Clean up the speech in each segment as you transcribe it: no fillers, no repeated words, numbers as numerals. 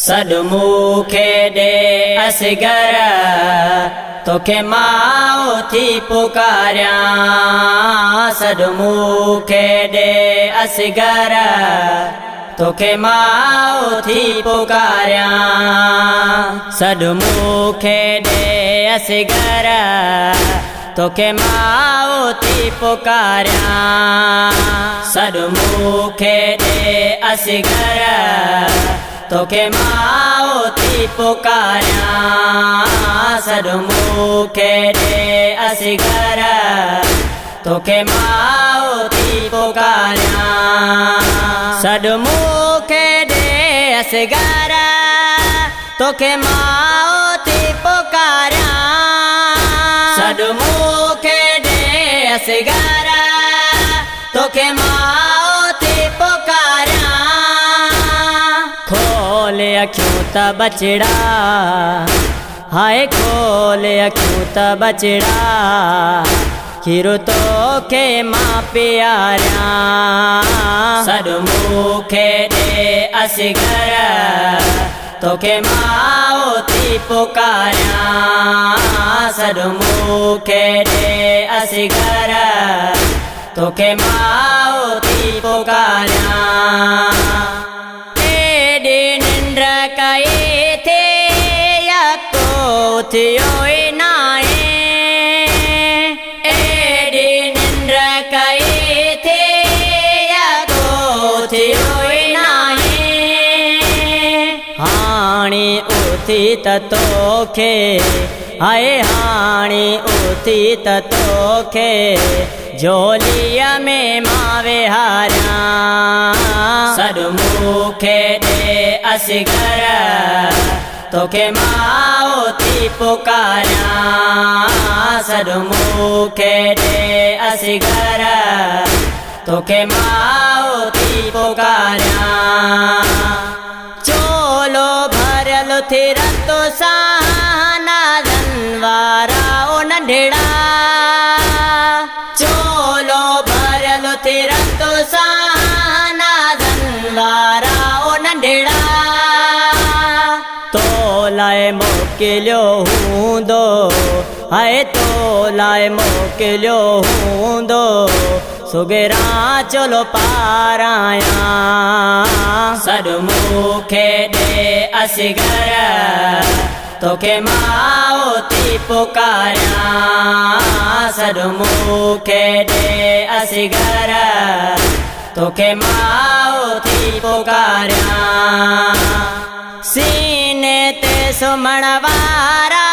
सदमुखे दे असगर तोखे माओ थी पुकारिया सदमुखे दे असगर तोखे माओ थी पुकारिया सदमुखे दे असगर तोखे माओ थी पुकारिया सदमुखे दे असगर तोखे माओ थी पुकारिया सदमुखे दे असगर तोखे माओ थी पुकारिया सदमुखे दे असगर तोखे माओ थी पुकारिया सदमुखे दे असगर तोखे माओ थी पुकारिया खोल अखियूं त बचड़ा हाय खोल अखियूं त बचड़ा खीरु तोखे मां प्यारिया सदमुखे दे असगर तोखे माओ थी पुकारिया सदमुखे दे असगर तोखे माओ थी पुकारिया एडी निंद्र कई थे यको थियो नाए एडी निंद्र कई थे यको थियो नाए हाणी उथी त तोखे हाय हाणी उथी त तोखे झोलीअ में मां विहारिया सदमुखे दे असगर तोखे माओ थी पुकारिया सदमुखे दे असगर तोखे माओ थी पुकारिया चोलो भरल थी रतो साना धनवारा ओ नंढड़ा चोलो भरल थी रतो साना धनवारा ओ नंढड़ा तो लाए मोकिलियो हूंदो हाय तो लाए मोकिलियो हूंदो सुगरा चलो पाराया सदमुखे दे असगर तोखे माओ थी पुकारिया सदमुखे दे असगर तोखे माओ थी पुकारिया सीने ते सुमण वारा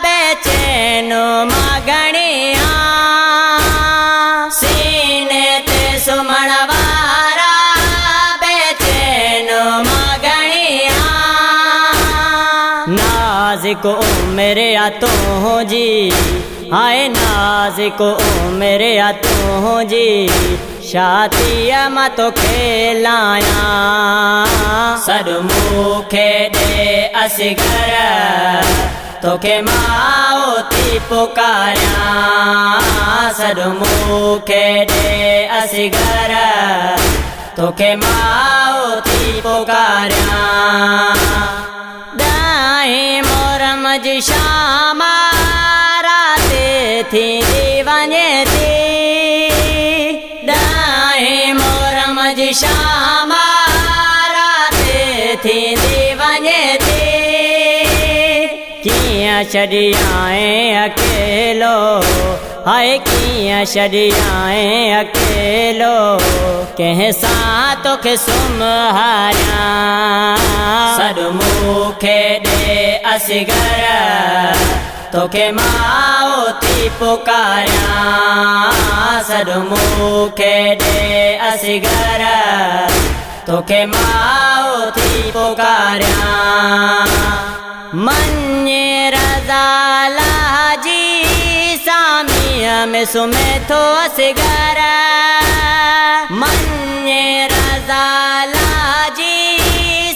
बेचैन मगणिया सीने ते सुमण वारा बेचैन मगणिया नाज़िक उम्र या तुझी हाय नाज़िक उम्र या तुझी शादीअ मां तोखे लाया सदमुखे दे असगर तोखे माओ थी पुकारिया सदमुखे दे असगर तोखे माओ थी पुकारिया दाएं मोरम जी शाम राति थींदी वञे थी दाएं मोरम जी शाम राति थींदी वञे थी कियां छॾी आए अकेलो हाय कियां छॾी आए अकेलो कंहिं सां तोखे सुम्हारिया सदमुखे दे असगर तोखे माओ थी पुकारिया सदमुखे दे असगर तोखे माओ थी पुकारिया मन्ने रज़ा लाजी सामीअ में सुम्हे थो असगर मन्ने रज़ा लाजी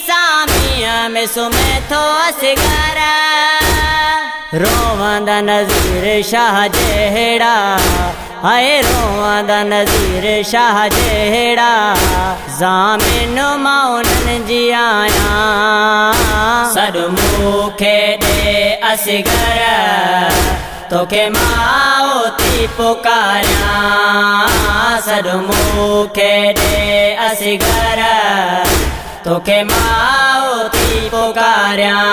सामीअ में सुम्हे थो असगर रोवंदा नज़ीर शाह जहिड़ा हाय रोवंदा नज़ीर शाह जहिड़ा ज़ामिन मां उन्हनि जी आहियां सदमुखे दे असगर तोखे माओती पुकारियां सदमुखे दे असगर तोखे माओती पुकारियां।